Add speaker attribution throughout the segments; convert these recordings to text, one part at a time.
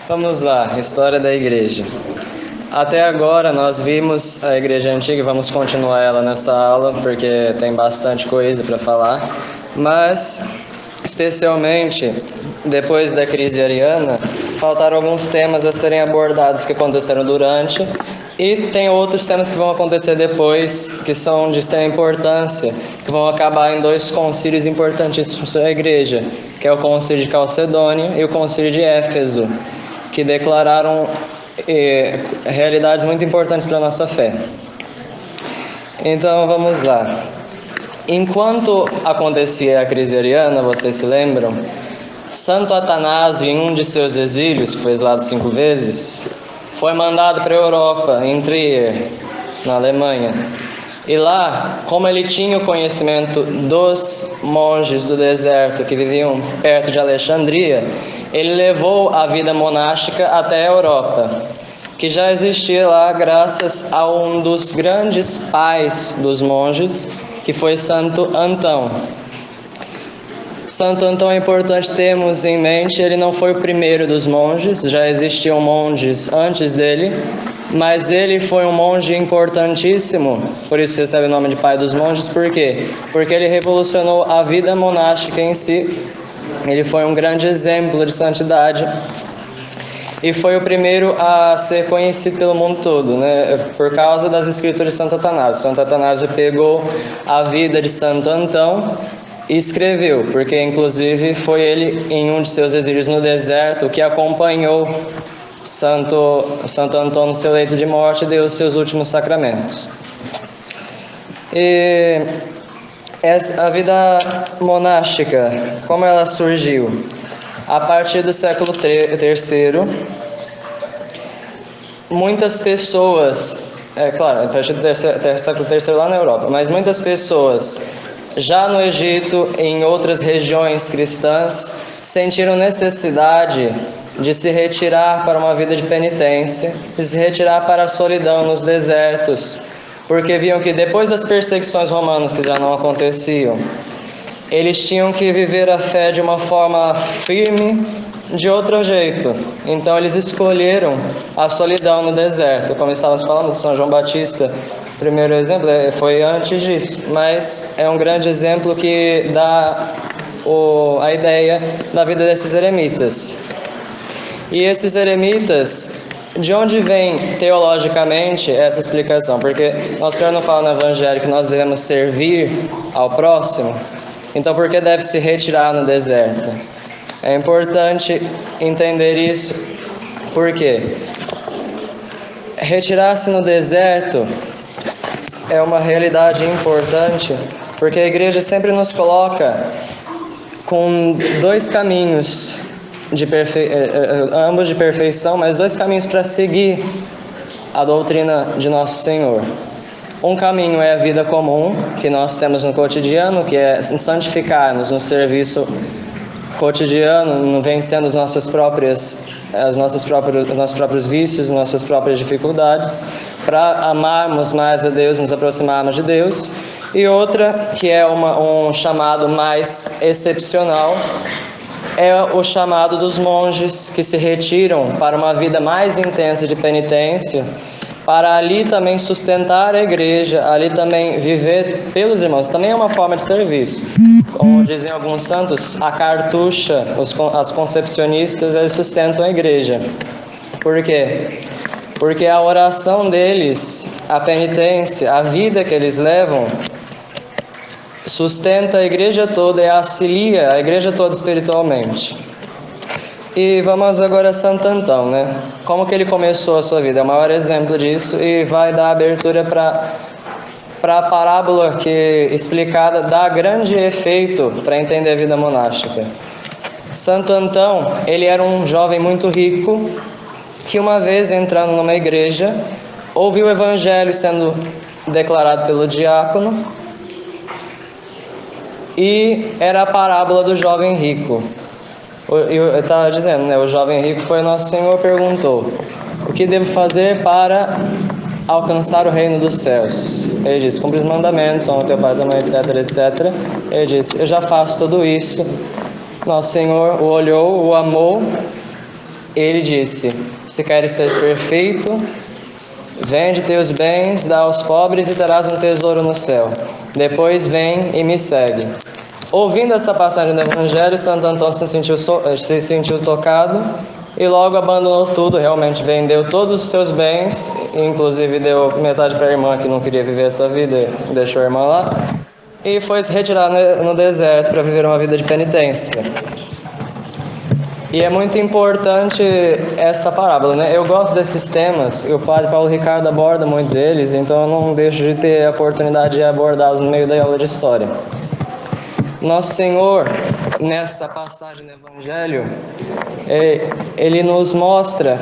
Speaker 1: Vamos lá, história da igreja. Até agora nós vimos a igreja antiga e vamos continuar ela nessa aula porque tem bastante coisa para falar, mas especialmente depois da crise ariana, faltaram alguns temas a serem abordados que aconteceram durante, e tem outros temas que vão acontecer depois, que são de extrema importância, que vão acabar em dois concílios importantíssimos da igreja, que é o concílio de Calcedônia e o concílio de Éfeso, que declararam realidades muito importantes para a nossa fé. Então vamos lá. Enquanto acontecia a crise ariana, vocês se lembram? Santo Atanásio, em um de seus exílios, que foi exilado 5 vezes, foi mandado para a Europa, em Trier, na Alemanha. E lá, como ele tinha o conhecimento dos monges do deserto que viviam perto de Alexandria, ele levou a vida monástica até a Europa, que já existia lá graças a um dos grandes pais dos monges, que foi Santo Antão. Santo Antão é importante termos em mente, ele não foi o primeiro dos monges, já existiam monges antes dele, mas ele foi um monge importantíssimo, por isso recebe o nome de pai dos monges. Por quê? Porque ele revolucionou a vida monástica em si, ele foi um grande exemplo de santidade, e foi o primeiro a ser conhecido pelo mundo todo, né? Por causa das escrituras de Santo Atanásio. Santo Atanásio pegou a vida de Santo Antão e escreveu, porque inclusive foi ele, em um de seus exílios no deserto, que acompanhou Santo Antão no seu leito de morte e deu os seus últimos sacramentos. E a vida monástica, como ela surgiu? A partir do século III, muitas pessoas, claro, a partir do século III lá na Europa, mas muitas pessoas já no Egito e em outras regiões cristãs sentiram necessidade de se retirar para uma vida de penitência, de se retirar para a solidão nos desertos, porque viam que depois das perseguições romanas, que já não aconteciam, eles tinham que viver a fé de uma forma firme, de outro jeito. Então eles escolheram a solidão no deserto, como estávamos falando de São João Batista. O primeiro exemplo foi antes disso, mas é um grande exemplo que dá a ideia da vida desses eremitas. E esses eremitas, de onde vem teologicamente essa explicação? Porque Nosso Senhor não fala no Evangelho que nós devemos servir ao próximo, então por que deve se retirar no deserto? É importante entender isso, porque retirar-se no deserto é uma realidade importante, porque a igreja sempre nos coloca com dois caminhos, ambos de perfeição, mas dois caminhos para seguir a doutrina de Nosso Senhor. Um caminho é a vida comum, que nós temos no cotidiano, que é santificar-nos no serviço cotidiano, vencendo os nossos próprios vícios, nossas próprias dificuldades, para amarmos mais a Deus, nos aproximarmos de Deus. E outra, que é um chamado mais excepcional, é o chamado dos monges, que se retiram para uma vida mais intensa de penitência, para ali também sustentar a igreja, ali também viver pelos irmãos. Também é uma forma de serviço. Como dizem alguns santos, a cartucha, as concepcionistas, eles sustentam a igreja. Por quê? Porque a oração deles, a penitência, a vida que eles levam, sustenta a igreja toda e auxilia a igreja toda espiritualmente. E vamos agora a Santo Antão, né? Como que ele começou a sua vida? É o maior exemplo disso e vai dar abertura para a parábola que explicada dá grande efeito para entender a vida monástica. Santo Antão, ele era um jovem muito rico que uma vez entrando numa igreja, ouviu o evangelho sendo declarado pelo diácono e era a parábola do jovem rico. Eu estava dizendo, né? O jovem rico foi Nosso Senhor perguntou: o que devo fazer para alcançar o reino dos céus? Ele disse: cumpre os mandamentos, honra teu pai e tua mãe, etc, etc. Ele disse: eu já faço tudo isso. Nosso Senhor o olhou, o amou ele disse: se queres ser perfeito, vende teus bens, dá aos pobres e terás um tesouro no céu. Depois vem e me segue. Ouvindo essa passagem do Evangelho, Santo Antônio se sentiu tocado e logo abandonou tudo, realmente vendeu todos os seus bens, inclusive deu metade para a irmã que não queria viver essa vida, deixou a irmã lá, e foi se retirar no deserto para viver uma vida de penitência. E é muito importante essa parábola, né? Eu gosto desses temas, e o Padre Paulo Ricardo aborda muito deles, então eu não deixo de ter a oportunidade de abordá-los no meio da aula de história. Nosso Senhor, nessa passagem do Evangelho, ele nos mostra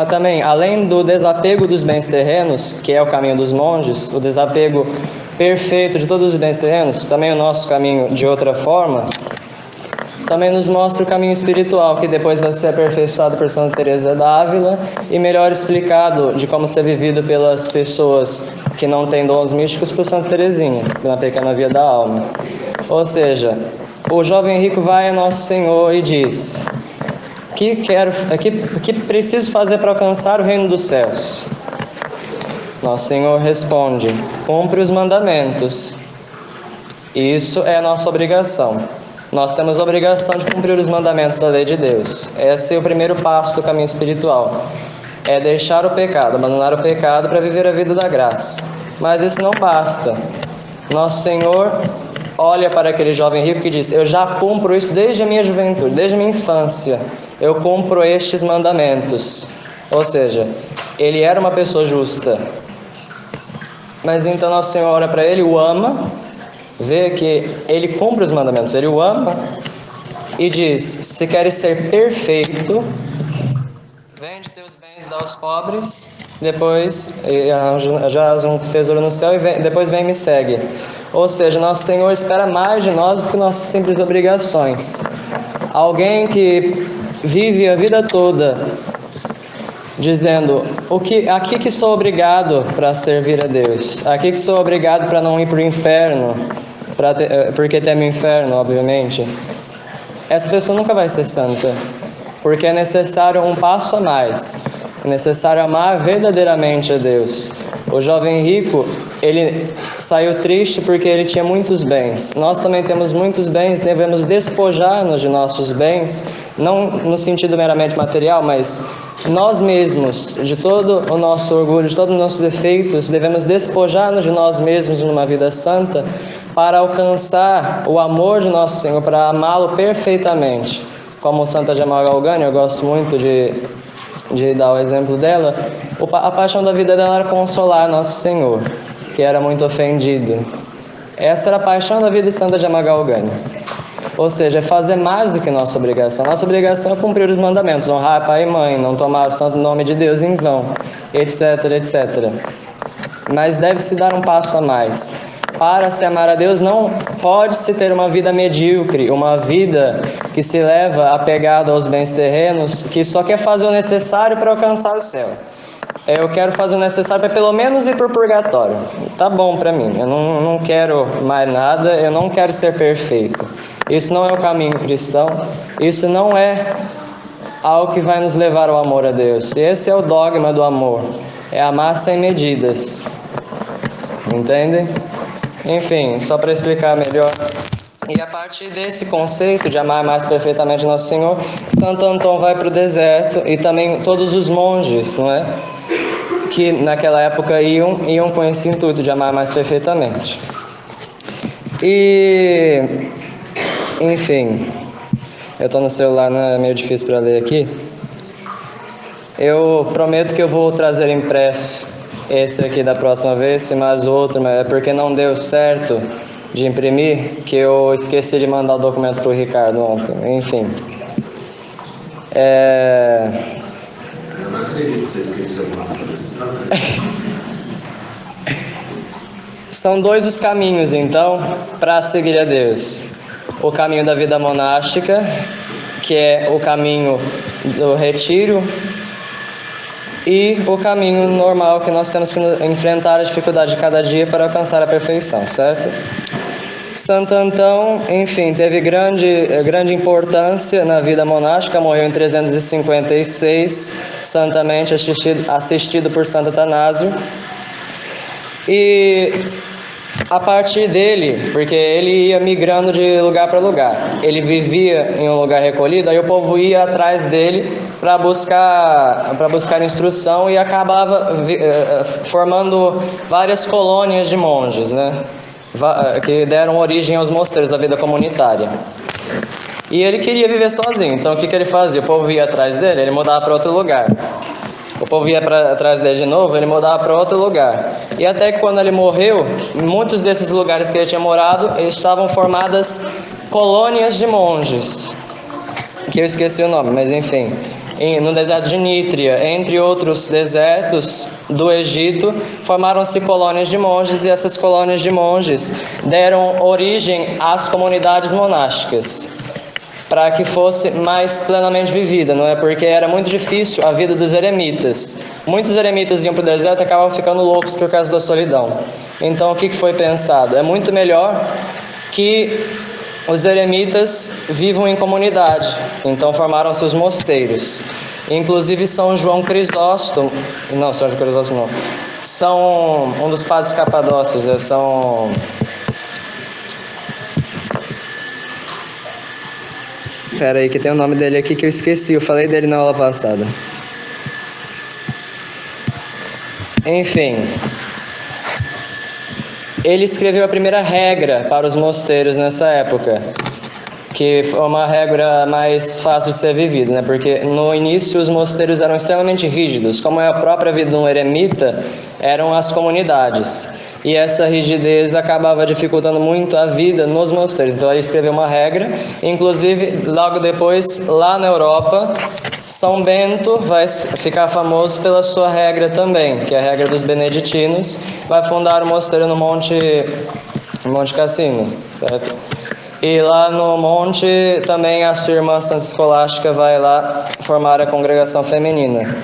Speaker 1: também, além do desapego dos bens terrenos, que é o caminho dos monges, o desapego perfeito de todos os bens terrenos, também o nosso caminho de outra forma, também nos mostra o caminho espiritual, que depois vai ser aperfeiçoado por Santa Teresa d'Ávila e melhor explicado de como ser vivido pelas pessoas que não têm dons místicos por Santa Teresinha, na Pequena Via da Alma. Ou seja, o jovem rico vai a Nosso Senhor e diz: que preciso fazer para alcançar o reino dos céus? Nosso Senhor responde: cumpre os mandamentos. Isso é a nossa obrigação. Nós temos a obrigação de cumprir os mandamentos da lei de Deus. Esse é o primeiro passo do caminho espiritual. É deixar o pecado, abandonar o pecado para viver a vida da graça. Mas isso não basta. Nosso Senhor olha para aquele jovem rico que diz: eu já cumpro isso desde a minha juventude, desde a minha infância. Eu cumpro estes mandamentos. Ou seja, ele era uma pessoa justa. Mas então Nosso Senhor olha para ele, o ama, vê que ele cumpre os mandamentos, ele o ama e diz: se queres ser perfeito, vende teus bens, dá aos pobres, depois já um tesouro no céu e depois vem e me segue. Ou seja, Nosso Senhor espera mais de nós do que nossas simples obrigações. Alguém que vive a vida toda dizendo: aqui que sou obrigado para servir a Deus, aqui que sou obrigado para não ir para o inferno, porque teme o inferno, obviamente. Essa pessoa nunca vai ser santa, porque é necessário um passo a mais, é necessário amar verdadeiramente a Deus. O jovem rico, ele saiu triste porque ele tinha muitos bens. Nós também temos muitos bens, devemos despojar-nos de nossos bens, não no sentido meramente material, mas nós mesmos, de todo o nosso orgulho, de todos os nossos defeitos, devemos despojar-nos de nós mesmos numa vida santa para alcançar o amor de Nosso Senhor, para amá-lo perfeitamente. Como Santa de Amalgânia, eu gosto muito de dar o exemplo dela. A paixão da vida dela era consolar Nosso Senhor, que era muito ofendido. Essa era a paixão da vida de Santa de Amalgânia. Ou seja, é fazer mais do que nossa obrigação. Nossa obrigação é cumprir os mandamentos, honrar pai e mãe, não tomar o santo nome de Deus em vão, etc, etc. Mas deve-se dar um passo a mais. Para se amar a Deus, não pode-se ter uma vida medíocre, uma vida que se leva apegada aos bens terrenos, que só quer fazer o necessário para alcançar o céu. Eu quero fazer o necessário para pelo menos ir para o purgatório. Tá bom para mim, eu não quero mais nada, eu não quero ser perfeito. Isso não é o caminho cristão, isso não é algo que vai nos levar ao amor a Deus. Esse é o dogma do amor, é amar sem medidas. Entendem? Enfim, só para explicar melhor. E a partir desse conceito de amar mais perfeitamente Nosso Senhor, Santo Antão vai para o deserto, e também todos os monges, não é? Que naquela época iam com esse intuito de amar mais perfeitamente. E, enfim, eu estou no celular, não é meio difícil para ler aqui. Eu prometo que eu vou trazer impresso esse aqui da próxima vez, se mais outro, mas é porque não deu certo de imprimir, que eu esqueci de mandar o documento para o Ricardo ontem. Enfim.
Speaker 2: Eu não acredito que você esqueceu nada.
Speaker 1: São dois os caminhos, então, para seguir a Deus. O caminho da vida monástica, que é o caminho do retiro, e o caminho normal que nós temos que enfrentar a dificuldade de cada dia para alcançar a perfeição, certo? Santo Antão, enfim, teve grande importância na vida monástica, morreu em 356, santamente assistido por Santo Atanásio. E a partir dele, porque ele ia migrando de lugar para lugar, ele vivia em um lugar recolhido, aí o povo ia atrás dele para buscar instrução e acabava formando várias colônias de monges, né? Que deram origem aos mosteiros, à vida comunitária. E ele queria viver sozinho, então o que ele fazia? O povo ia atrás dele, ele mudava para outro lugar. O povo ia atrás dele de novo, ele mudava para outro lugar. E até que quando ele morreu, muitos desses lugares que ele tinha morado, estavam formadas colônias de monges, que eu esqueci o nome, mas enfim. No deserto de Nítria, entre outros desertos do Egito, formaram-se colônias de monges, e essas colônias de monges deram origem às comunidades monásticas, para que fosse mais plenamente vivida, não é? Porque era muito difícil a vida dos eremitas. Muitos eremitas iam para o deserto e acabavam ficando loucos por causa da solidão. Então o que foi pensado? É muito melhor que os eremitas vivam em comunidade. Então formaram-se os mosteiros. Inclusive São João Crisóstomo, não, São João Crisóstomo não, são um dos padres capadócios, são... Pera aí que tem o nome dele aqui que eu esqueci, eu falei dele na aula passada. Enfim, ele escreveu a primeira regra para os mosteiros nessa época, que foi uma regra mais fácil de ser vivida, né? Porque no início os mosteiros eram extremamente rígidos, como é a própria vida de um eremita, eram as comunidades. E essa rigidez acabava dificultando muito a vida nos mosteiros. Então ele escreveu uma regra, inclusive logo depois, lá na Europa, São Bento vai ficar famoso pela sua regra também, que é a regra dos beneditinos, vai fundar o mosteiro no Monte Cassino, certo? E lá no monte também a sua irmã Santa Escolástica vai lá formar a congregação feminina.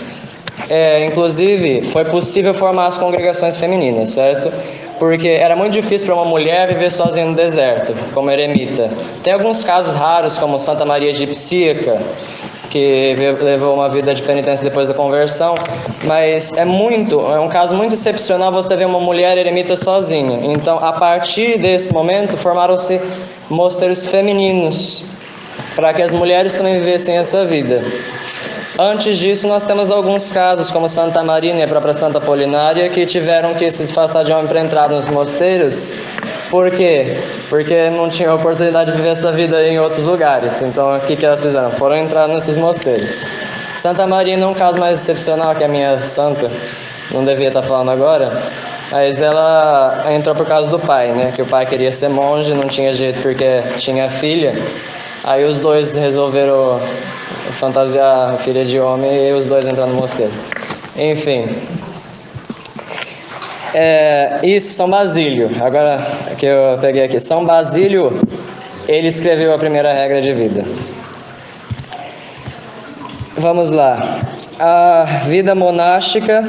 Speaker 1: Inclusive, foi possível formar as congregações femininas, certo? Porque era muito difícil para uma mulher viver sozinha no deserto, como eremita. Tem alguns casos raros, como Santa Maria Egipsíaca, que levou uma vida de penitência depois da conversão, mas é um caso muito excepcional você ver uma mulher eremita sozinha. Então, a partir desse momento, formaram-se mosteiros femininos, para que as mulheres também vivessem essa vida. Antes disso, nós temos alguns casos, como Santa Marina e a própria Santa Apolinária, que tiveram que se disfarçar de homem para entrar nos mosteiros. Por quê? Porque não tinham oportunidade de viver essa vida em outros lugares. Então, o que elas fizeram? Foram entrar nesses mosteiros. Santa Marina é um caso mais excepcional, que a minha santa, não devia estar falando agora, mas ela entrou por causa do pai, né? Que o pai queria ser monge, não tinha jeito porque tinha filha. Aí os dois resolveram fantasiar a filha de homem e os dois entraram no mosteiro. Enfim. Isso, São Basílio. Agora que eu peguei aqui. São Basílio, ele escreveu a primeira regra de vida. Vamos lá. A vida monástica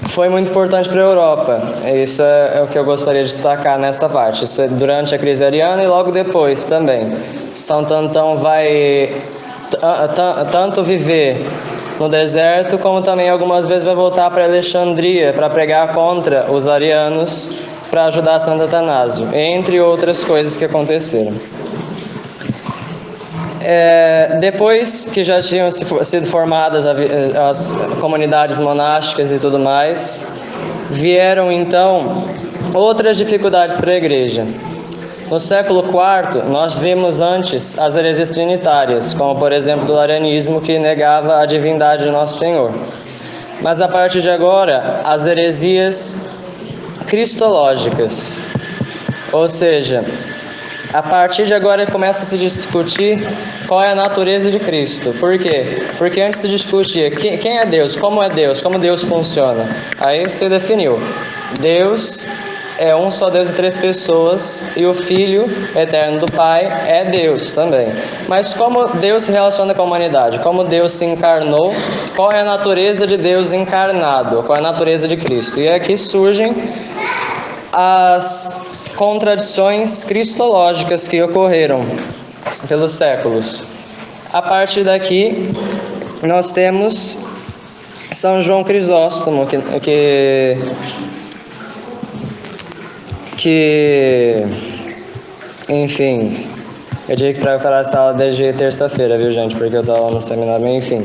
Speaker 1: foi muito importante para a Europa. Isso é o que eu gostaria de destacar nessa parte. Isso é durante a crise ariana e logo depois também. Santo Antão vai tanto viver no deserto, como também algumas vezes vai voltar para Alexandria para pregar contra os arianos, para ajudar Santo Atanásio, entre outras coisas que aconteceram. Depois que já tinham sido formadas as comunidades monásticas e tudo mais, vieram então outras dificuldades para a igreja. No século IV, nós vimos antes as heresias trinitárias, como por exemplo do arianismo, que negava a divindade de Nosso Senhor. Mas a partir de agora, as heresias cristológicas, ou seja, a partir de agora começa a se discutir qual é a natureza de Cristo. Por quê? Porque antes se discutia quem é Deus, como Deus funciona. Aí se definiu, Deus é um só Deus em três pessoas, e o Filho eterno do Pai é Deus também. Mas como Deus se relaciona com a humanidade? Como Deus se encarnou? Qual é a natureza de Deus encarnado? Qual é a natureza de Cristo? E aqui surgem as contradições cristológicas que ocorreram pelos séculos. A partir daqui, nós temos São João Crisóstomo, que enfim, eu tive que preparar essa aula desde terça-feira, viu, gente? Porque eu estava no seminário, enfim.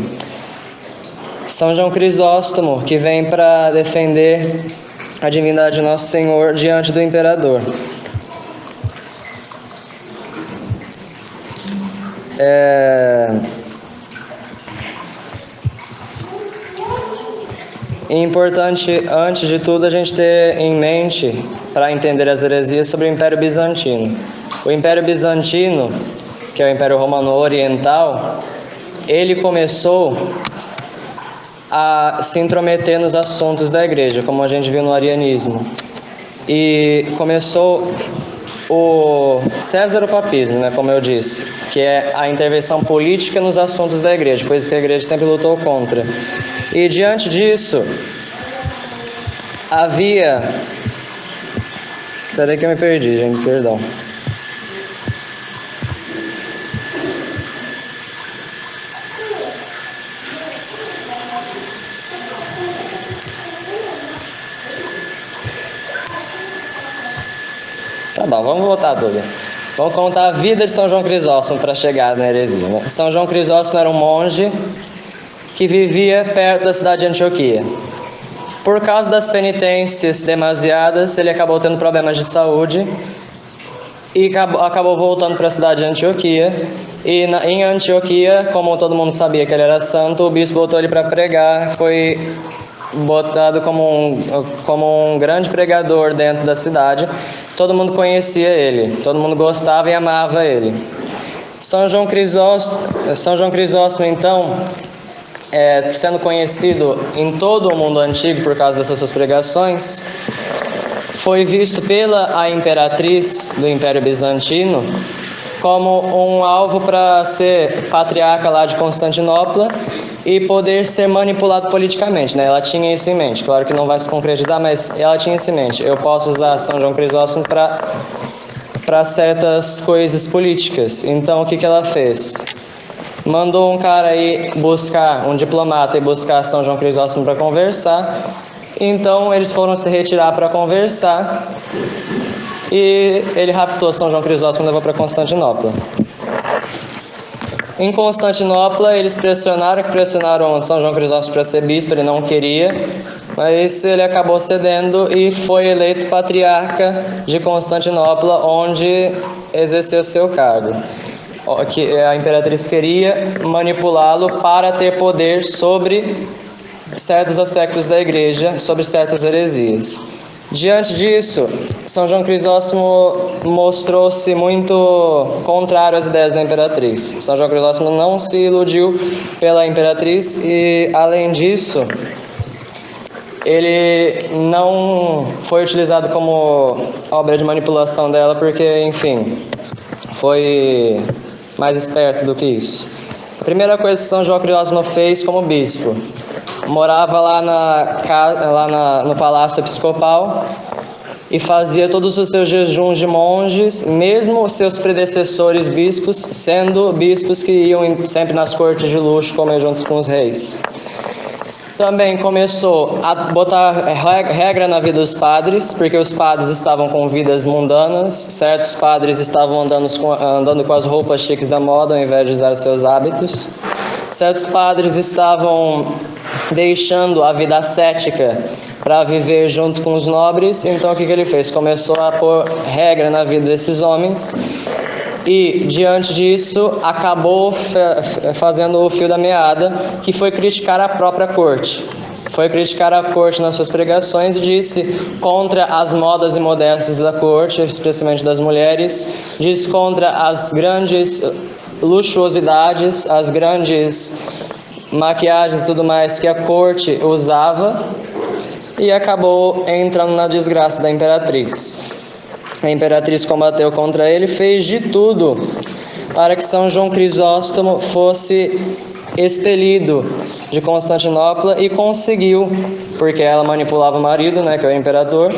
Speaker 1: São João Crisóstomo, que vem para defender a divindade de Nosso Senhor diante do imperador. É importante, antes de tudo, a gente ter em mente, para entender as heresias, sobre o Império Bizantino. O Império Bizantino, que é o Império Romano Oriental, ele começou a se intrometer nos assuntos da igreja, como a gente viu no arianismo. E começou o Césaropapismo, né, como eu disse, que é a intervenção política nos assuntos da igreja, coisa que a igreja sempre lutou contra. E diante disso, havia... Espera aí que eu me perdi, gente, perdão. Tá bom, vamos voltar tudo. Vamos contar a vida de São João Crisóstomo para chegar na heresia, né? São João Crisóstomo era um monge que vivia perto da cidade de Antioquia. Por causa das penitências demasiadas, ele acabou tendo problemas de saúde e acabou voltando para a cidade de Antioquia. E em Antioquia, como todo mundo sabia que ele era santo, o bispo botou ele para pregar, foi botado como um grande pregador dentro da cidade. Todo mundo conhecia ele, todo mundo gostava e amava ele. São João Crisóstomo, então, sendo conhecido em todo o mundo antigo por causa dessas suas pregações, foi visto pela imperatriz do Império Bizantino como um alvo para ser patriarca lá de Constantinopla e poder ser manipulado politicamente, né? Ela tinha isso em mente. Claro que não vai se concretizar, mas ela tinha isso em mente. Eu posso usar São João Crisóstomo para certas coisas políticas. Então, o que ela fez? Mandou um cara aí buscar, um diplomata, e buscar São João Crisóstomo para conversar. Então, eles foram se retirar para conversar. E ele raptou São João Crisóstomo e levou para Constantinopla. Em Constantinopla, eles pressionaram São João Crisóstomo para ser bispo, ele não queria, mas ele acabou cedendo e foi eleito patriarca de Constantinopla, onde exerceu seu cargo. Que a imperatriz queria manipulá-lo para ter poder sobre certos aspectos da igreja, sobre certas heresias. Diante disso, São João Crisóstomo mostrou-se muito contrário às ideias da imperatriz. São João Crisóstomo não se iludiu pela imperatriz e, além disso, ele não foi utilizado como obra de manipulação dela porque, enfim, foi mais esperto do que isso. A primeira coisa que São João Crisóstomo fez como bispo: morava lá no Palácio Episcopal e fazia todos os seus jejuns de monges, mesmo os seus predecessores bispos, sendo bispos que iam sempre nas cortes de luxo comer junto com os reis. Também começou a botar regra na vida dos padres, porque os padres estavam com vidas mundanas, certos padres estavam andando com as roupas chiques da moda ao invés de usar seus hábitos. Certos padres estavam deixando a vida ascética para viver junto com os nobres. Então o que ele fez? Começou a pôr regra na vida desses homens e, diante disso, acabou fazendo o fio da meada, que foi criticar a própria corte. Foi criticar a corte nas suas pregações e disse contra as modas e modestas da corte, especialmente das mulheres, disse contra as grandes luxuosidades, as grandes maquiagens e tudo mais que a corte usava, e acabou entrando na desgraça da imperatriz. A imperatriz combateu contra ele, fez de tudo para que São João Crisóstomo fosse expelido de Constantinopla e conseguiu, porque ela manipulava o marido, né, que é o imperador,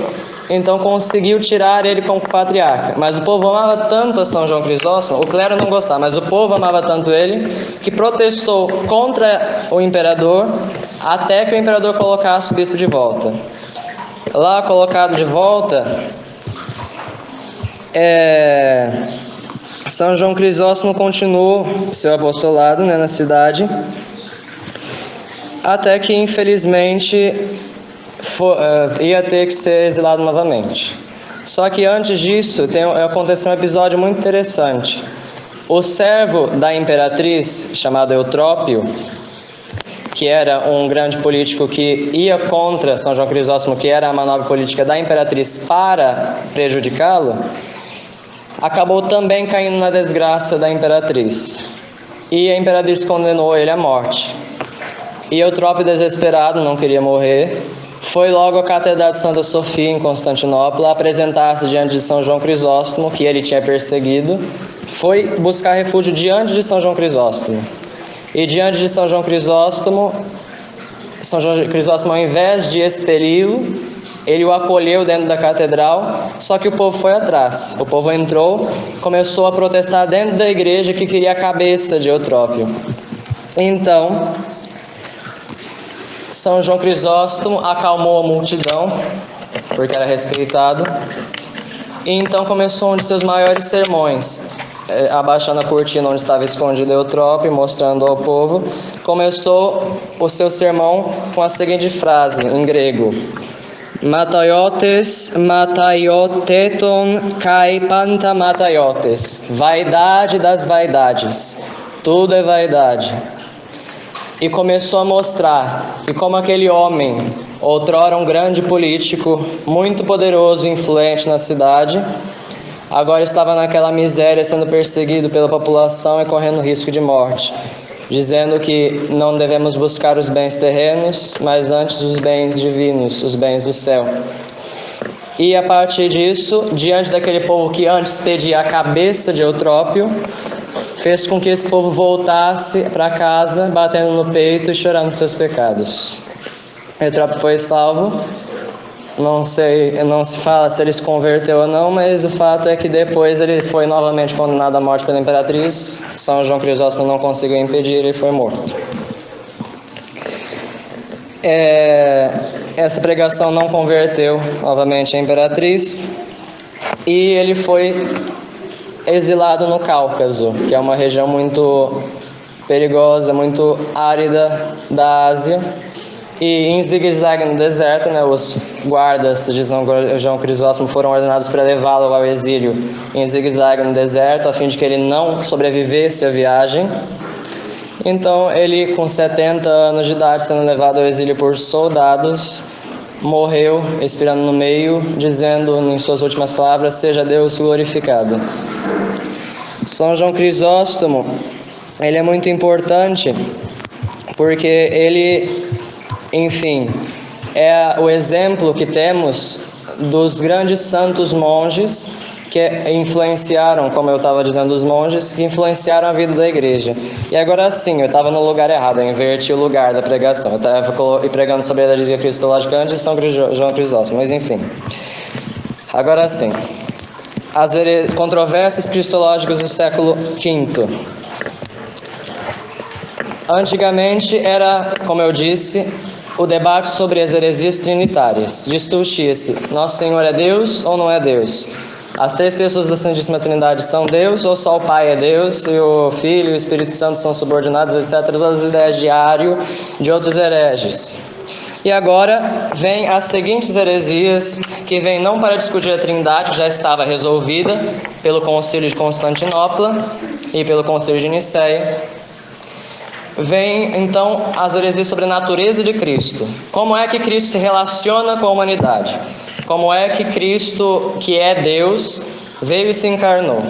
Speaker 1: então conseguiu tirar ele como patriarca. Mas o povo amava tanto a São João Crisóstomo, o clero não gostava, mas o povo amava tanto ele, que protestou contra o imperador, até que o imperador colocasse o bispo de volta. Lá colocado de volta, São João Crisóstomo continuou seu apostolado, né, na cidade, até que infelizmente ia ter que ser exilado novamente. Só que antes disso aconteceu um episódio muito interessante. O servo da imperatriz, chamado Eutrópio, que era um grande político que ia contra São João Crisóstomo, que era a manobra política da imperatriz para prejudicá-lo, acabou também caindo na desgraça da imperatriz. E a imperatriz condenou ele à morte. E Eutrópio, desesperado, não queria morrer, foi logo à Catedral de Santa Sofia, em Constantinopla, apresentar-se diante de São João Crisóstomo, que ele tinha perseguido, foi buscar refúgio diante de São João Crisóstomo. E diante de São João Crisóstomo, ao invés de expeli-lo, ele o acolheu dentro da catedral, só que o povo foi atrás. O povo entrou, começou a protestar dentro da igreja que queria a cabeça de Eutrópio. Então, São João Crisóstomo acalmou a multidão, porque era respeitado, e então começou um de seus maiores sermões, abaixando a cortina onde estava escondido Eutrópio, mostrando ao povo. Começou o seu sermão com a seguinte frase, em grego: Mataiotes, mataioteton, kai panta mataiotes. Vaidade das vaidades, tudo é vaidade. E começou a mostrar que como aquele homem, outrora um grande político, muito poderoso e influente na cidade, agora estava naquela miséria, sendo perseguido pela população e correndo risco de morte, dizendo que não devemos buscar os bens terrenos, mas antes os bens divinos, os bens do céu. E a partir disso, diante daquele povo que antes pedia a cabeça de Eutrópio, fez com que esse povo voltasse para casa, batendo no peito e chorando seus pecados. Eutrópio foi salvo. Não se fala se ele se converteu ou não, mas o fato é que depois ele foi novamente condenado à morte pela imperatriz. São João Crisóstomo não conseguiu impedir, ele foi morto. Essa pregação não converteu novamente a imperatriz, e ele foi exilado no Cáucaso, que é uma região muito perigosa, muito árida da Ásia. E em zigue-zague no deserto, né, os guardas de São João Crisóstomo foram ordenados para levá-lo ao exílio em zigue-zague no deserto, a fim de que ele não sobrevivesse à viagem. Então ele, com 70 anos de idade, sendo levado ao exílio por soldados, morreu expirando no meio, dizendo em suas últimas palavras: seja Deus glorificado. São João Crisóstomo, ele é muito importante porque ele, enfim, é o exemplo que temos dos grandes santos monges que influenciaram, como eu estava dizendo, os monges que influenciaram a vida da igreja. E agora sim, eu estava no lugar errado, eu inverti o lugar da pregação. Eu estava pregando sobre a heresia cristológica antes de São João Crisóstomo, mas enfim. Agora sim, as controvérsias cristológicas do século V. Antigamente era, como eu disse, o debate sobre as heresias trinitárias. Discutia-se: Nosso Senhor é Deus ou não é Deus? As três pessoas da Santíssima Trindade são Deus, ou só o Pai é Deus, e o Filho e o Espírito Santo são subordinados, etc. Todas as ideias de Ário, de outros hereges. E agora vem as seguintes heresias, que vêm não para discutir a Trindade, que já estava resolvida pelo Concílio de Constantinopla e pelo Concílio de Nicéia. Vem então as heresias sobre a natureza de Cristo. Como é que Cristo se relaciona com a humanidade? Como é que Cristo, que é Deus, veio e se encarnou?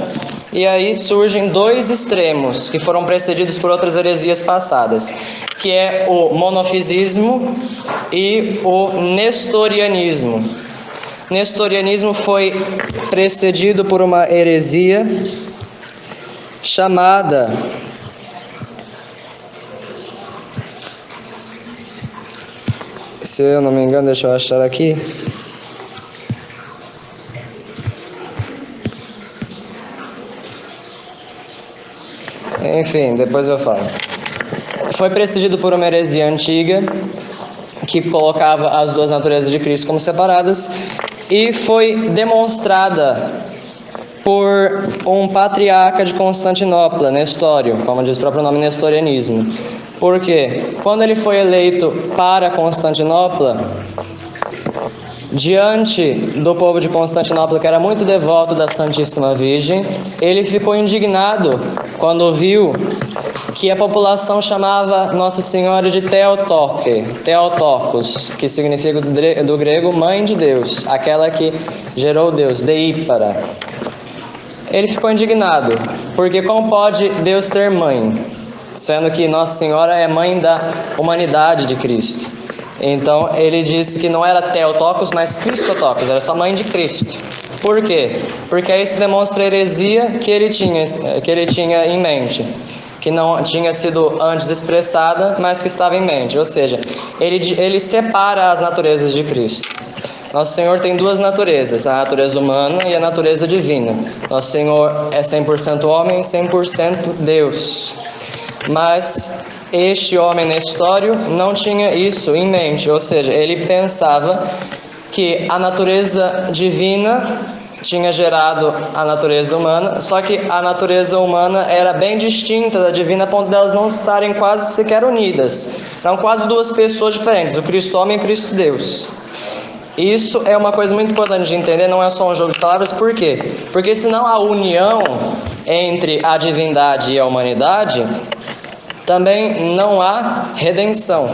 Speaker 1: E aí surgem dois extremos que foram precedidos por outras heresias passadas, que é o monofisismo e o nestorianismo. Nestorianismo foi precedido por uma heresia chamada se eu não me engano, deixa eu achar aqui. enfim, depois eu falo. Foi precedido por uma heresia antiga, que colocava as duas naturezas de Cristo como separadas, e foi demonstrada por um patriarca de Constantinopla, Nestório, como diz o próprio nome, nestorianismo. Porque quando ele foi eleito para Constantinopla, diante do povo de Constantinopla, que era muito devoto da Santíssima Virgem, ele ficou indignado quando viu que a população chamava Nossa Senhora de Theotoke, Theotokos, que significa do grego mãe de Deus, aquela que gerou Deus, Deípara. Ele ficou indignado, porque como pode Deus ter mãe, sendo que Nossa Senhora é mãe da humanidade de Cristo? Então ele disse que não era Theotokos, mas Christotokos, era só mãe de Cristo. Por quê? Porque aí se demonstra a heresia que ele tinha em mente, que não tinha sido antes expressada, mas que estava em mente. Ou seja, ele separa as naturezas de Cristo. Nosso Senhor tem duas naturezas, a natureza humana e a natureza divina. Nosso Senhor é 100% homem e 100% Deus. Mas este homem Nestório não tinha isso em mente, ou seja, ele pensava que a natureza divina tinha gerado a natureza humana, só que a natureza humana era bem distinta da divina, a ponto de elas não estarem quase sequer unidas. Eram quase duas pessoas diferentes, o Cristo homem e o Cristo Deus. Isso é uma coisa muito importante de entender, não é só um jogo de palavras. Por quê? Porque senão a união entre a divindade e a humanidade, também não há redenção.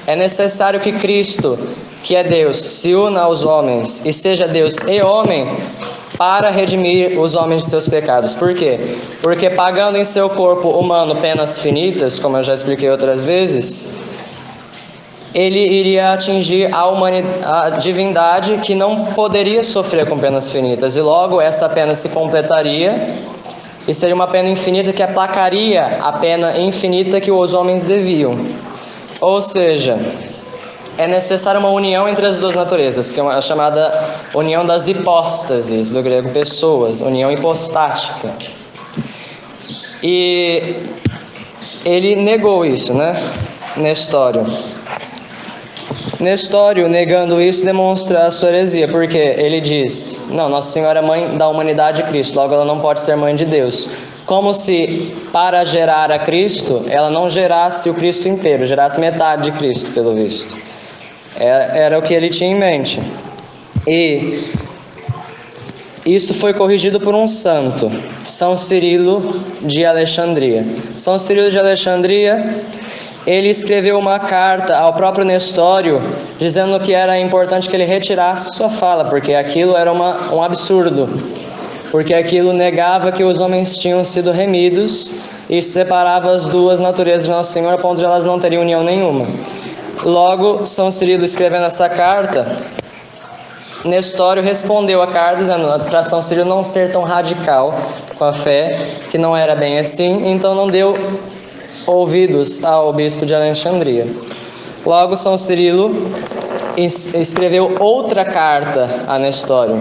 Speaker 1: É necessário que Cristo, que é Deus, se una aos homens e seja Deus e homem para redimir os homens de seus pecados. Por quê? Porque pagando em seu corpo humano penas finitas, como eu já expliquei outras vezes, ele iria atingir a divindade, que não poderia sofrer com penas finitas, e logo essa pena se completaria e seria uma pena infinita que aplacaria a pena infinita que os homens deviam. Ou seja, é necessária uma união entre as duas naturezas, que é a chamada união das hipóstases, do grego pessoas, união hipostática. E ele negou isso, né? Nestório, negando isso, demonstra a sua heresia, porque ele diz: não, Nossa Senhora é mãe da humanidade de Cristo, logo ela não pode ser mãe de Deus. Como se para gerar a Cristo, ela não gerasse o Cristo inteiro, gerasse metade de Cristo, pelo visto. Era o que ele tinha em mente. E isso foi corrigido por um santo, São Cirilo de Alexandria. São Cirilo de Alexandria, ele escreveu uma carta ao próprio Nestório, dizendo que era importante que ele retirasse sua fala, porque aquilo era um absurdo, porque aquilo negava que os homens tinham sido remidos e separava as duas naturezas de Nosso Senhor, a ponto de elas não terem união nenhuma. Logo, São Cirilo, escrevendo essa carta, Nestório respondeu a carta, dizendo para São Cirilo não ser tão radical com a fé, que não era bem assim, então não deu ouvidos ao bispo de Alexandria. Logo, São Cirilo escreveu outra carta a Nestório.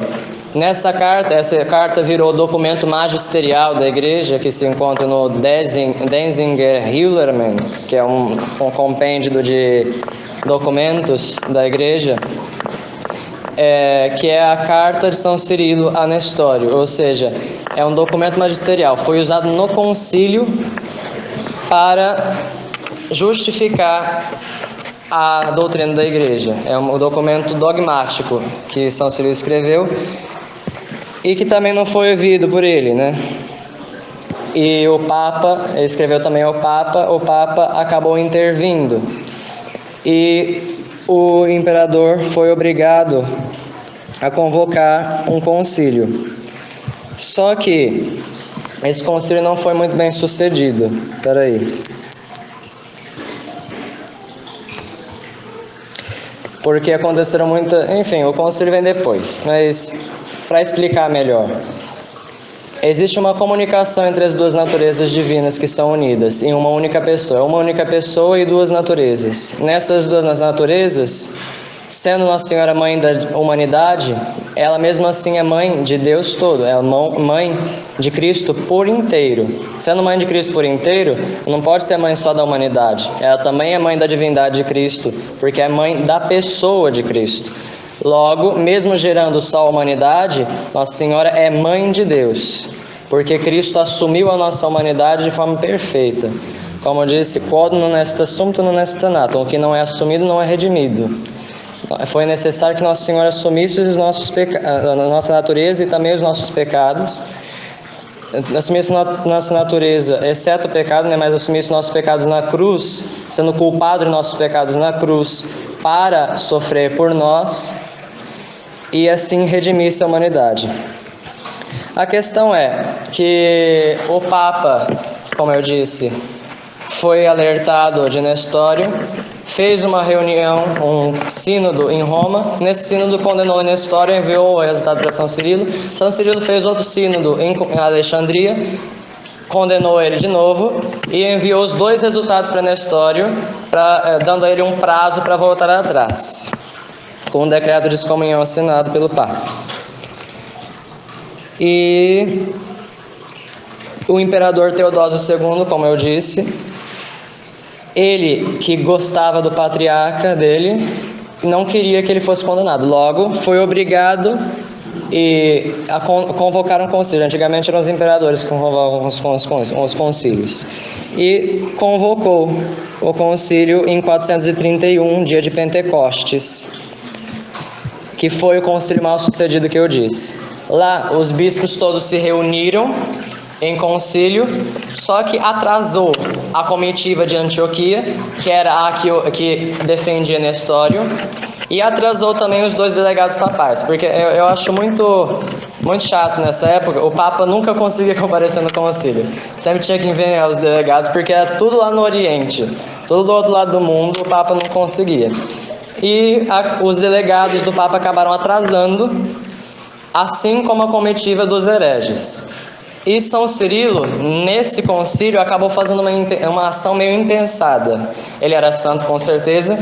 Speaker 1: Essa carta virou documento magisterial da igreja, que se encontra no Denzinger Hüllermann, que é um compêndio de documentos da igreja, que é a carta de São Cirilo a Nestório, ou seja, é um documento magisterial, foi usado no concílio para justificar a doutrina da igreja. É um documento dogmático que São Cirilo escreveu e que também não foi ouvido por ele, né? E o Papa, ele escreveu também ao Papa, o Papa acabou intervindo e o imperador foi obrigado a convocar um concílio. Só que esse concílio não foi muito bem sucedido. Espera aí. Porque aconteceram muitas... Enfim, o concílio vem depois, mas para explicar melhor. Existe uma comunicação entre as duas naturezas divinas que são unidas em uma única pessoa. Uma única pessoa e duas naturezas. Nessas duas naturezas Sendo Nossa Senhora mãe da humanidade, ela mesmo assim é mãe de Deus todo, é mãe de Cristo por inteiro. Sendo mãe de Cristo por inteiro, não pode ser mãe só da humanidade. Ela também é mãe da divindade de Cristo, porque é mãe da pessoa de Cristo. Logo, mesmo gerando só a humanidade, Nossa Senhora é mãe de Deus, porque Cristo assumiu a nossa humanidade de forma perfeita. Como eu disse, quod non est assumpto non est nato, o que não é assumido não é redimido. Foi necessário que Nossa Senhora assumisse a nossa natureza e também os nossos pecados. Assumisse nossa natureza, exceto o pecado, né? Mas assumisse nossos pecados na cruz, sendo culpado de nossos pecados na cruz, para sofrer por nós e assim redimisse a humanidade. A questão é que o Papa, como eu disse, foi alertado de Nestório, fez uma reunião, um sínodo em Roma. Nesse sínodo condenou Nestório e enviou o resultado para São Cirilo. São Cirilo fez outro sínodo em Alexandria, condenou ele de novo e enviou os dois resultados para Nestório, dando a ele um prazo para voltar atrás, com um decreto de excomunhão assinado pelo Papa. E o imperador Teodósio II, como eu disse, ele, que gostava do patriarca dele, não queria que ele fosse condenado. Logo, foi obrigado a convocar um concílio. Antigamente eram os imperadores que convocavam os concílios. E convocou o concílio em 431, dia de Pentecostes, que foi o concílio mal sucedido que eu disse. Lá, os bispos todos se reuniram em concílio, só que atrasou a comitiva de Antioquia, que era a que defendia Nestório, e atrasou também os dois delegados papais, porque eu acho muito chato nessa época, o Papa nunca conseguia comparecer no concílio, sempre tinha que enviar os delegados, porque era tudo lá no Oriente, tudo do outro lado do mundo, o Papa não conseguia. E os delegados do Papa acabaram atrasando, assim como a comitiva dos hereges. E São Cirilo, nesse concílio, acabou fazendo uma ação meio impensada. Ele era santo com certeza,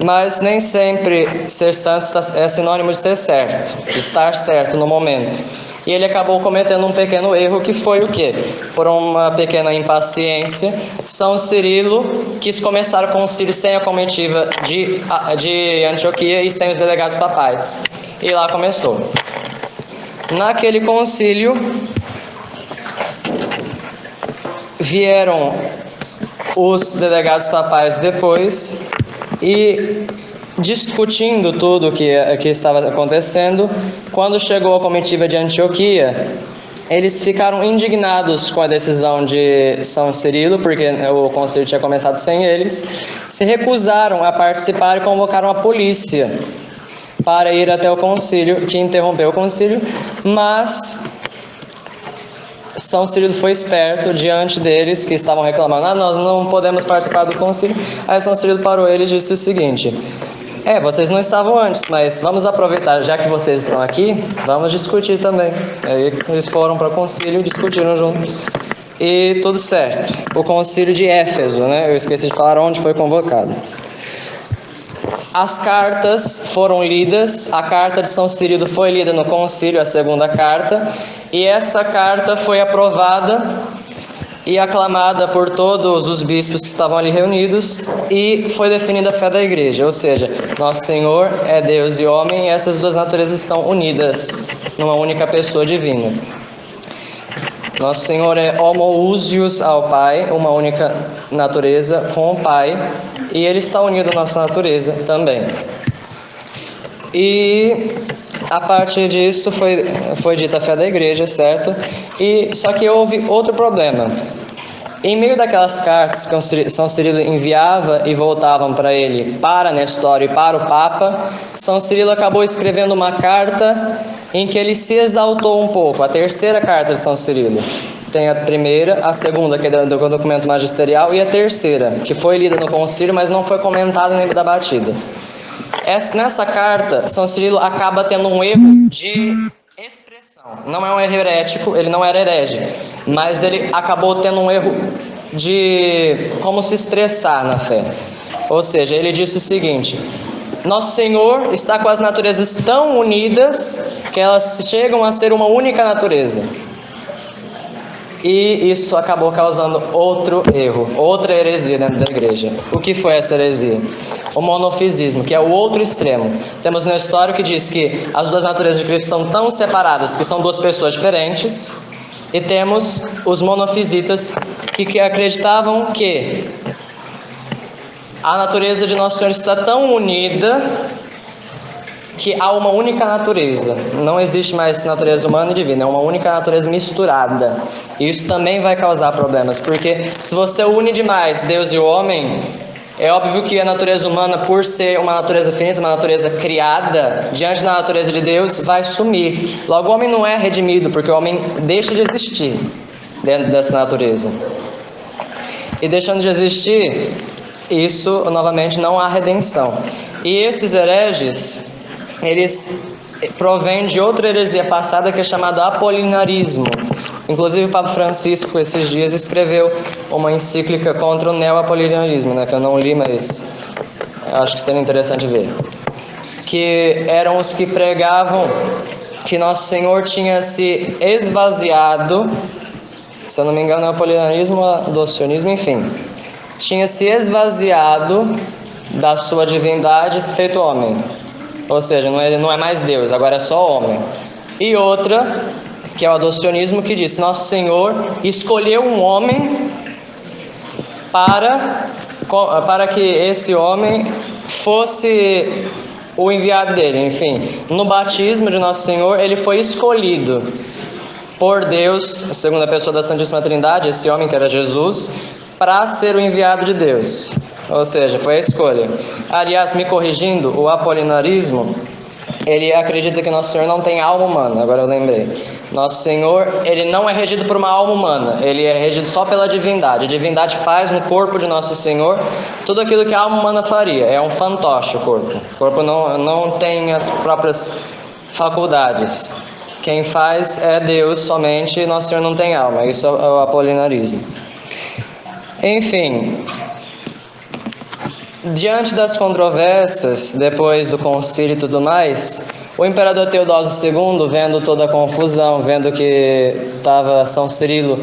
Speaker 1: mas nem sempre ser santo é sinônimo de ser certo, de estar certo no momento. E ele acabou cometendo um pequeno erro, que foi o quê? Por uma pequena impaciência, São Cirilo quis começar o concílio sem a comitiva de Antioquia e sem os delegados papais. E lá começou. Naquele concílio, vieram os delegados papais depois e, discutindo tudo o que estava acontecendo, quando chegou a comitiva de Antioquia, eles ficaram indignados com a decisão de São Cirilo, porque o concílio tinha começado sem eles, se recusaram a participar e convocaram a polícia para ir até o concílio, que interrompeu o concílio, mas São Cirilo foi esperto diante deles, que estavam reclamando: nós não podemos participar do concílio. Aí São Cirilo parou eles e disse o seguinte: vocês não estavam antes, mas vamos aproveitar, já que vocês estão aqui, vamos discutir também. Aí eles foram para o concílio e discutiram juntos. E tudo certo. O concílio de Éfeso, né? Eu esqueci de falar onde foi convocado. As cartas foram lidas, a carta de São Cirilo foi lida no concílio, a segunda carta, e essa carta foi aprovada e aclamada por todos os bispos que estavam ali reunidos, e foi definida a fé da igreja, ou seja, Nosso Senhor é Deus e homem, e essas duas naturezas estão unidas numa única pessoa divina. Nosso Senhor é homoousios ao Pai, uma única natureza com o Pai, e Ele está unido à nossa natureza também. E a partir disso foi dita a fé da igreja, certo? Só que houve outro problema. Em meio daquelas cartas que São Cirilo enviava e voltavam para ele, para Nestório e para o Papa, São Cirilo acabou escrevendo uma carta em que ele se exaltou um pouco. A terceira carta de São Cirilo. Tem a primeira, a segunda, que é do documento magisterial, e a terceira, que foi lida no concílio, mas não foi comentada nem debatida. Nessa carta, São Cirilo acaba tendo um erro de expressão. Não é um erro herético, ele não era herege, mas ele acabou tendo um erro de como se expressar na fé. Ou seja, ele disse o seguinte: Nosso Senhor está com as naturezas tão unidas que elas chegam a ser uma única natureza. E isso acabou causando outro erro, outra heresia dentro da igreja. O que foi essa heresia? O monofisismo, que é o outro extremo. Temos na história que diz que as duas naturezas de Cristo estão tão separadas que são duas pessoas diferentes. E temos os monofisitas que acreditavam que a natureza de Nosso Senhor está tão unida que há uma única natureza. Não existe mais natureza humana e divina, é uma única natureza misturada. E isso também vai causar problemas, porque se você une demais Deus e o homem, é óbvio que a natureza humana, por ser uma natureza finita, uma natureza criada, diante da natureza de Deus, vai sumir. Logo, o homem não é redimido, porque o homem deixa de existir dentro dessa natureza. E deixando de existir, isso, novamente, não há redenção. E esses hereges, eles provêm de outra heresia passada que é chamada apolinarismo. Inclusive o Papa Francisco esses dias escreveu uma encíclica contra o neo-apolinarismo, né, que eu não li, mas acho que seria interessante ver. Que eram os que pregavam que Nosso Senhor tinha se esvaziado, se eu não me engano é o apolinarismo, o adocionismo, enfim, tinha se esvaziado da sua divindade e se feito homem. Ou seja, não é mais Deus, agora é só homem. E outra, que é o adocionismo, que diz: Nosso Senhor escolheu um homem para que esse homem fosse o enviado dele. Enfim, no batismo de Nosso Senhor, ele foi escolhido por Deus, a segunda pessoa da Santíssima Trindade, esse homem que era Jesus, para ser o enviado de Deus. Ou seja, foi a escolha. Aliás, me corrigindo, o apolinarismo, ele acredita que Nosso Senhor não tem alma humana. Agora eu lembrei. Nosso Senhor, ele não é regido por uma alma humana, ele é regido só pela divindade. A divindade faz no corpo de Nosso Senhor tudo aquilo que a alma humana faria. É um fantoche o corpo. O corpo não tem as próprias faculdades. Quem faz é Deus somente, e Nosso Senhor não tem alma. Isso é o apolinarismo. Enfim, diante das controvérsias, depois do concílio e tudo mais, o imperador Teodósio II, vendo toda a confusão, vendo que estava São Cirilo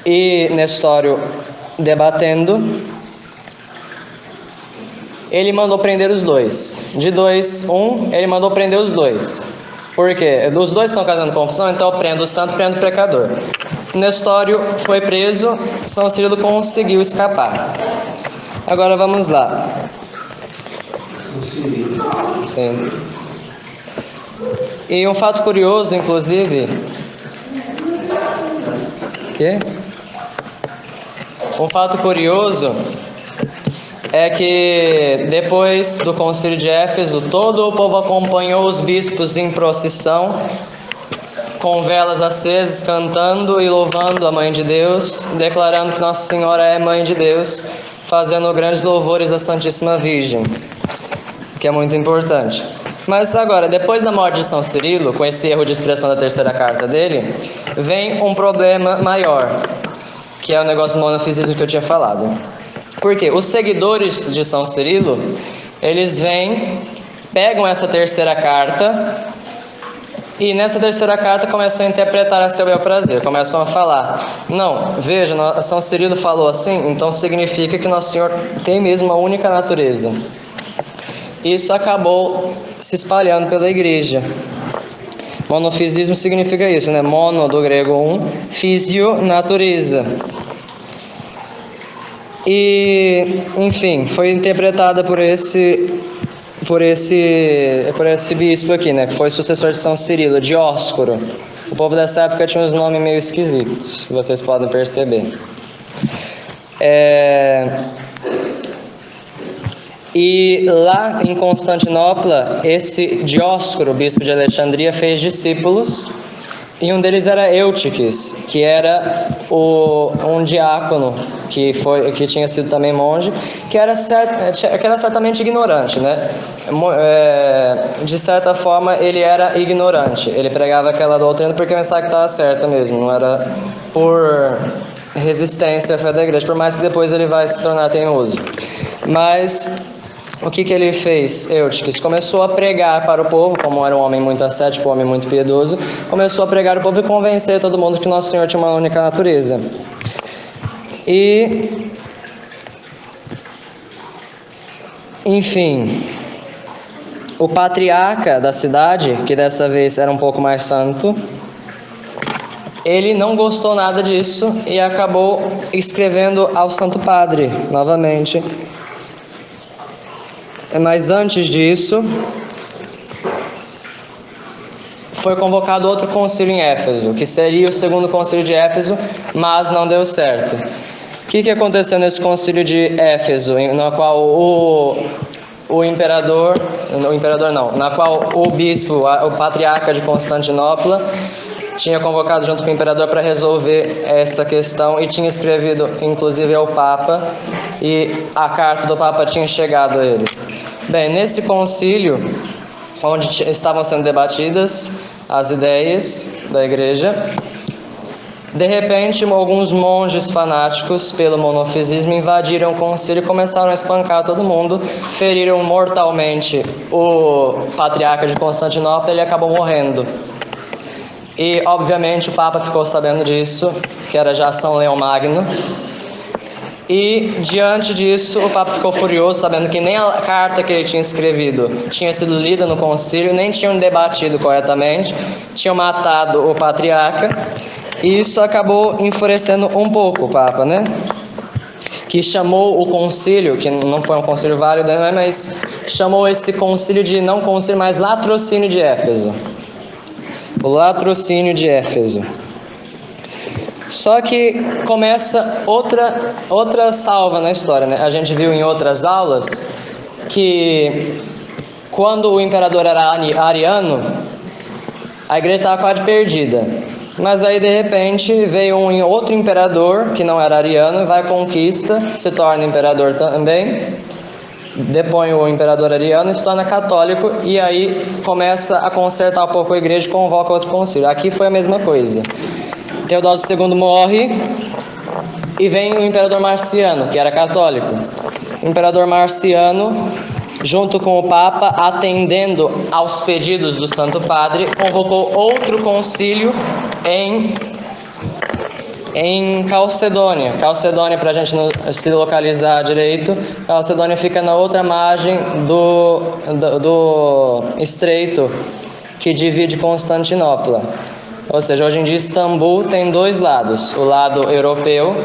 Speaker 1: e Nestório debatendo, ele mandou prender os dois. De dois, ele mandou prender os dois. Por quê? Os dois estão causando confusão, então eu prendo o santo, prendo o pecador. Nestório foi preso, São Cirilo conseguiu escapar. Agora vamos lá. Sim. E um fato curioso, inclusive. Quê? Um fato curioso é que depois do concílio de Éfeso, todo o povo acompanhou os bispos em procissão, com velas acesas, cantando e louvando a Mãe de Deus, declarando que Nossa Senhora é Mãe de Deus, fazendo grandes louvores à Santíssima Virgem, que é muito importante. Mas agora, depois da morte de São Cirilo, com esse erro de expressão da terceira carta dele, vem um problema maior, que é o negócio do monofisismo que eu tinha falado. Porque os seguidores de São Cirilo, eles pegam essa terceira carta, e nessa terceira carta começam a interpretar a seu bel prazer, começam a falar: não, veja, São Cirilo falou assim, então significa que Nosso Senhor tem mesmo uma única natureza. Isso acabou se espalhando pela igreja. Monofisismo significa isso, né? Mono, do grego físio, natureza. E, enfim, foi interpretada por esse bispo aqui, né? Que foi sucessor de São Cirilo, Dióscoro. O povo dessa época tinha uns nomes meio esquisitos, vocês podem perceber. E lá em Constantinopla, esse Dióscoro, bispo de Alexandria, fez discípulos, e um deles era Eutiques, que era um diácono que tinha sido também monge, que era certamente ignorante, né? De certa forma, ele era ignorante. Ele pregava aquela doutrina porque pensava que estava certa mesmo, não era por resistência à fé da igreja, por mais que depois ele vai se tornar teimoso. Mas o que ele fez? Eutiques começou a pregar para o povo, como era um homem muito ascético, um homem muito piedoso, começou a pregar ao povo e convencer todo mundo que Nosso Senhor tinha uma única natureza. E, enfim, o patriarca da cidade, que dessa vez era um pouco mais santo, ele não gostou nada disso e acabou escrevendo ao Santo Padre novamente. Mas antes disso, foi convocado outro concílio em Éfeso, que seria o segundo concílio de Éfeso, mas não deu certo. O que aconteceu nesse concílio de Éfeso, na qual na qual o bispo, o patriarca de Constantinopla, tinha convocado junto com o imperador para resolver essa questão e tinha escrevido, inclusive, ao Papa, e a carta do Papa tinha chegado a ele. Bem, nesse concílio, onde estavam sendo debatidas as ideias da igreja, de repente, alguns monges fanáticos pelo monofisismo invadiram o concílio e começaram a espancar todo mundo, feriram mortalmente o patriarca de Constantinopla e ele acabou morrendo. E, obviamente, o Papa ficou sabendo disso, que era já São Leão Magno. E, diante disso, o Papa ficou furioso, sabendo que nem a carta que ele tinha escrevido tinha sido lida no concílio, nem tinham debatido corretamente, tinham matado o patriarca. E isso acabou enfurecendo um pouco o Papa, né? Que chamou o concílio, que não foi um concílio válido, né? Mas chamou esse concílio de, não concílio, mas latrocínio de Éfeso. O latrocínio de Éfeso. Só que começa outra salva na história, né? A gente viu em outras aulas que quando o imperador era ariano, a igreja estava quase perdida. Mas aí de repente veio um outro imperador que não era ariano, vai à conquista, se torna imperador também, depõe o imperador ariano e se torna católico, e aí começa a consertar um pouco a igreja e convoca outro concílio. Aqui foi a mesma coisa. Teodósio II morre e vem o imperador Marciano, que era católico. O imperador Marciano, junto com o Papa, atendendo aos pedidos do Santo Padre, convocou outro concílio em Calcedônia. Calcedônia, para a gente se localizar direito, Calcedônia fica na outra margem do estreito que divide Constantinopla. Ou seja, hoje em dia Istambul tem dois lados, o lado europeu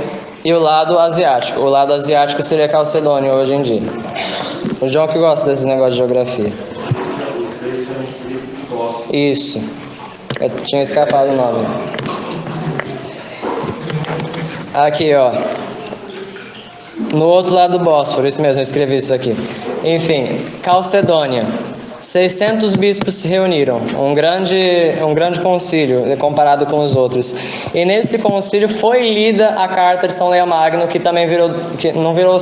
Speaker 1: e o lado asiático. O lado asiático seria Calcedônia hoje em dia. O João que gosta desses negócios de geografia. Isso. Eu tinha escapado o nome. Aqui, ó. No outro lado do Bósforo, isso mesmo, eu escrevi isso aqui. Enfim, Calcedônia. 600 bispos se reuniram, um grande concílio comparado com os outros. E nesse concílio foi lida a carta de São Leão Magno, que também que não virou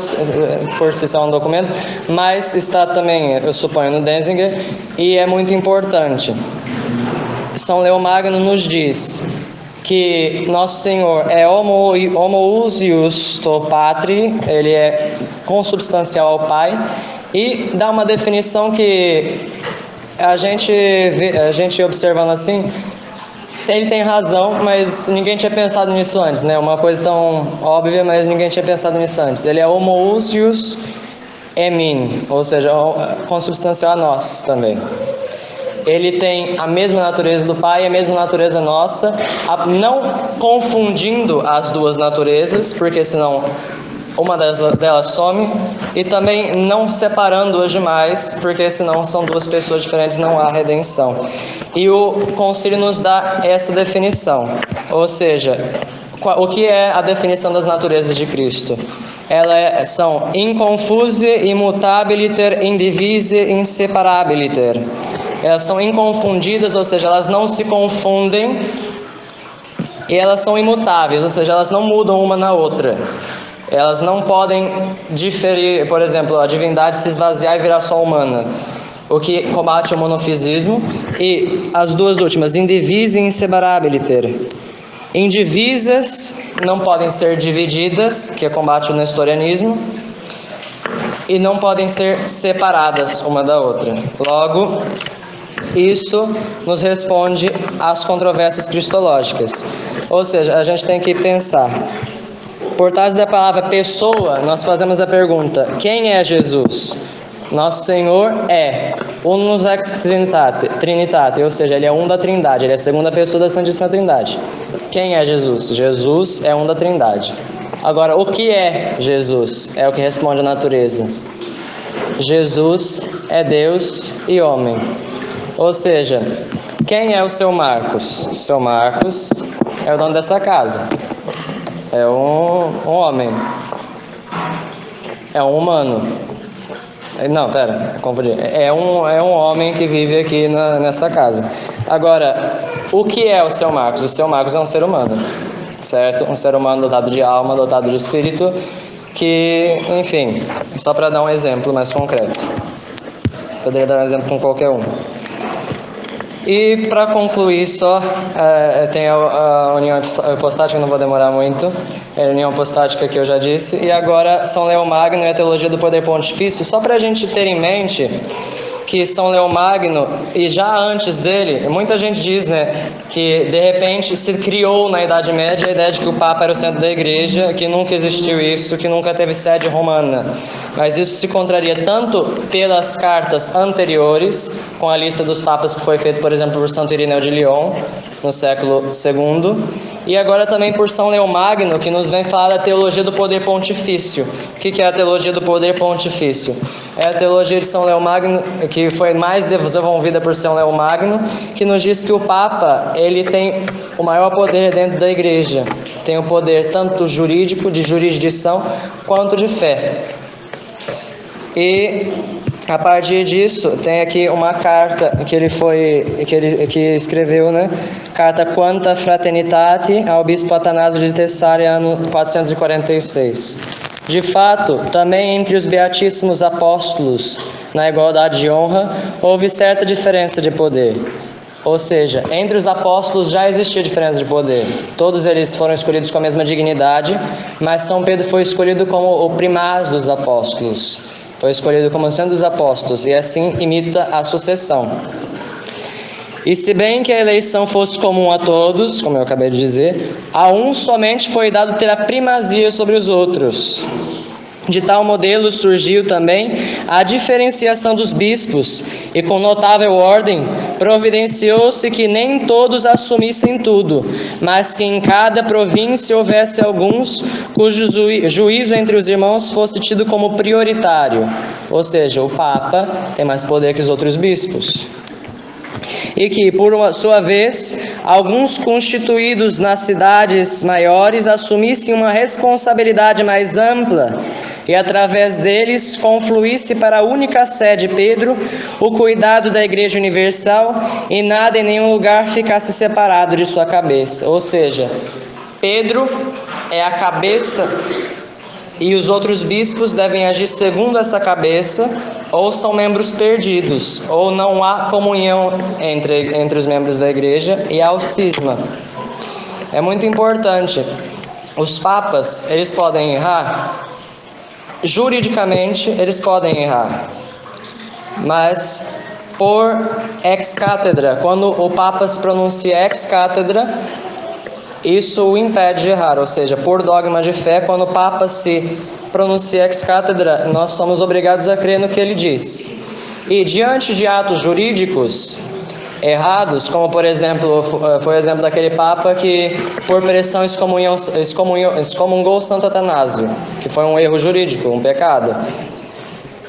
Speaker 1: por si só um documento, mas está também, eu suponho, no Denzinger, e é muito importante. São Leão Magno nos diz que Nosso Senhor é homoousios to patri, ele é consubstancial ao Pai, e dá uma definição que a gente observando assim, ele tem razão, mas ninguém tinha pensado nisso antes, né? Uma coisa tão óbvia, mas ninguém tinha pensado nisso antes. Ele é homoousios emin, ou seja, consubstancial a nós também. Ele tem a mesma natureza do Pai e a mesma natureza nossa, não confundindo as duas naturezas, porque senão uma delas some, e também não separando-as demais, porque senão são duas pessoas diferentes, não há redenção. E o concílio nos dá essa definição, ou seja, o que é a definição das naturezas de Cristo? Elas são inconfuse, immutabiliter, indivise, inseparabiliter. Elas são inconfundidas, ou seja, elas não se confundem, e elas são imutáveis, ou seja, elas não mudam uma na outra. Elas não podem diferir, por exemplo, a divindade se esvaziar e virar só humana, o que combate o monofisismo. E as duas últimas, indivise e inseparabiliter. Indivisas não podem ser divididas, que combate o nestorianismo. e não podem ser separadas uma da outra. Logo, isso nos responde às controvérsias cristológicas. Ou seja, a gente tem que pensar. Por trás da palavra pessoa, nós fazemos a pergunta: quem é Jesus? Nosso Senhor é unus ex trinitate, ou seja, Ele é um da Trindade, Ele é a segunda pessoa da Santíssima Trindade. Quem é Jesus? Jesus é um da Trindade. Agora, o que é Jesus? É o que responde a natureza. Jesus é Deus e homem. Ou seja, quem é o seu Marcos? O seu Marcos é o dono dessa casa. É um homem. É um humano. Não, pera, confundi. É um homem que vive aqui nessa casa. Agora, o que é o seu Marcos? O seu Marcos é um ser humano, certo? Um ser humano dotado de alma, dotado de espírito, que, enfim, só para dar um exemplo mais concreto. Poderia dar um exemplo com qualquer um. E para concluir só, tem a união hipostática, não vou demorar muito, é a união hipostática que eu já disse, e agora São Leão Magno e a teologia do poder pontifício, só para a gente ter em mente que São Leão Magno, e já antes dele, muita gente diz, né, que de repente se criou na Idade Média a ideia de que o Papa era o centro da Igreja, que nunca existiu isso, que nunca teve sede romana. Mas isso se contraria tanto pelas cartas anteriores, com a lista dos papas que foi feita, por exemplo, por Santo Irineu de Lyon, no século II, e agora também por São Leão Magno, que nos vem falar da teologia do poder pontifício. O que é a teologia do poder pontifício? É a teologia de São Leão Magno, que foi mais desenvolvida por São Leão Magno, que nos diz que o Papa, ele tem o maior poder dentro da Igreja. Tem o poder tanto jurídico, de jurisdição, quanto de fé. E a partir disso, tem aqui uma carta que escreveu, né? Carta Quanta Fraternitate ao Bispo Atanásio de Tessália, ano 446. De fato, também entre os beatíssimos apóstolos, na igualdade de honra, houve certa diferença de poder. Ou seja, entre os apóstolos já existia diferença de poder. Todos eles foram escolhidos com a mesma dignidade, mas São Pedro foi escolhido como o primaz dos apóstolos. Foi escolhido como sendo dos apóstolos, e assim imita a sucessão. E se bem que a eleição fosse comum a todos, como eu acabei de dizer, a um somente foi dado ter a primazia sobre os outros. De tal modelo surgiu também a diferenciação dos bispos, e com notável ordem providenciou-se que nem todos assumissem tudo, mas que em cada província houvesse alguns cujo juízo entre os irmãos fosse tido como prioritário. Ou seja, o Papa tem mais poder que os outros bispos. E que, por sua vez, alguns constituídos nas cidades maiores assumissem uma responsabilidade mais ampla e, através deles, confluísse para a única sede, Pedro, o cuidado da Igreja Universal, e nada em nenhum lugar ficasse separado de sua cabeça. Ou seja, Pedro é a cabeça e os outros bispos devem agir segundo essa cabeça, ou são membros perdidos, ou não há comunhão entre os membros da igreja, e há o cisma. É muito importante. Os papas, eles podem errar? Juridicamente, eles podem errar. Mas, por ex-cátedra, quando o papa se pronuncia ex-cátedra, isso o impede de errar, ou seja, por dogma de fé, quando o Papa se pronuncia ex-cátedra, nós somos obrigados a crer no que ele diz. E diante de atos jurídicos errados, como por exemplo, foi o exemplo daquele Papa que por pressão excomungou Santo Atanásio, que foi um erro jurídico, um pecado.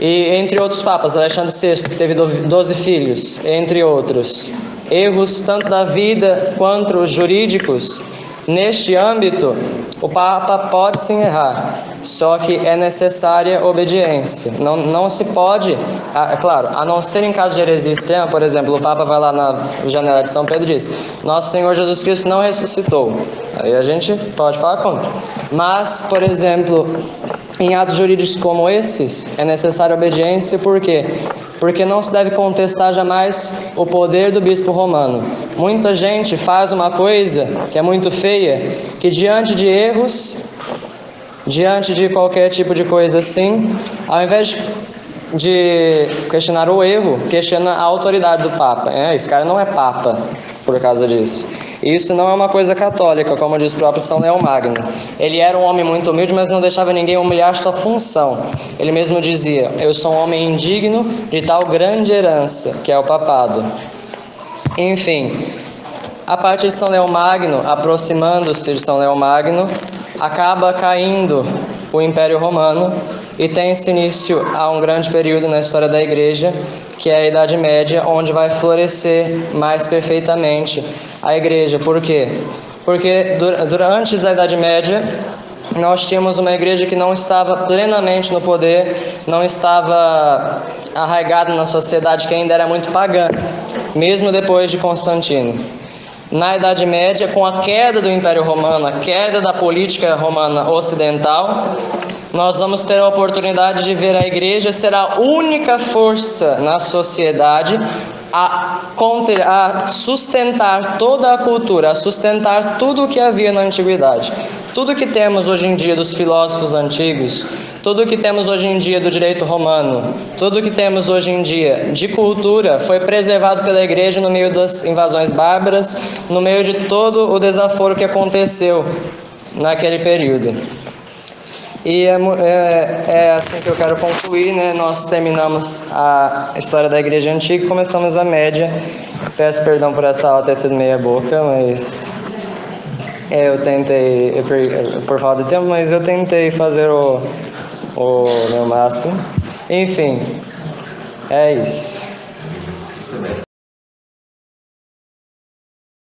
Speaker 1: E entre outros papas, Alexandre VI, que teve 12 filhos, entre outros. Erros tanto da vida quanto os jurídicos. Neste âmbito, o Papa pode sim errar, só que é necessária obediência. Não se pode, claro, a não ser em caso de heresia extrema, por exemplo, o Papa vai lá na janela de São Pedro e diz: Nosso Senhor Jesus Cristo não ressuscitou. Aí a gente pode falar contra. Mas, por exemplo, em atos jurídicos como esses, é necessária obediência, por quê? Porque não se deve contestar jamais o poder do bispo romano. Muita gente faz uma coisa que é muito feia, que diante de erros, diante de qualquer tipo de coisa assim, ao invés de questionar o erro, questiona a autoridade do Papa. Esse cara não é Papa por causa disso. Isso não é uma coisa católica, como diz o próprio São Leão Magno. Ele era um homem muito humilde, mas não deixava ninguém humilhar sua função. Ele mesmo dizia: eu sou um homem indigno de tal grande herança, que é o papado. Enfim, a partir de São Leão Magno, aproximando-se de São Leão Magno, acaba caindo o Império Romano e tem-se início a um grande período na história da Igreja, que é a Idade Média, onde vai florescer mais perfeitamente a Igreja. Por quê? Porque antes da Idade Média, nós tínhamos uma igreja que não estava plenamente no poder, não estava arraigada na sociedade, que ainda era muito pagã, mesmo depois de Constantino. Na Idade Média, com a queda do Império Romano, a queda da política romana ocidental, nós vamos ter a oportunidade de ver a igreja ser a única força na sociedade a sustentar toda a cultura, a sustentar tudo o que havia na antiguidade. Tudo que temos hoje em dia dos filósofos antigos, tudo que temos hoje em dia do direito romano, tudo que temos hoje em dia de cultura foi preservado pela igreja no meio das invasões bárbaras, no meio de todo o desaforo que aconteceu naquele período. E é assim que eu quero concluir, né? Nós terminamos a história da Igreja Antiga e começamos a Média. Peço perdão por essa aula ter sido meia boca, mas eu tentei, por falta de tempo, mas eu tentei fazer o meu máximo. Enfim, é isso.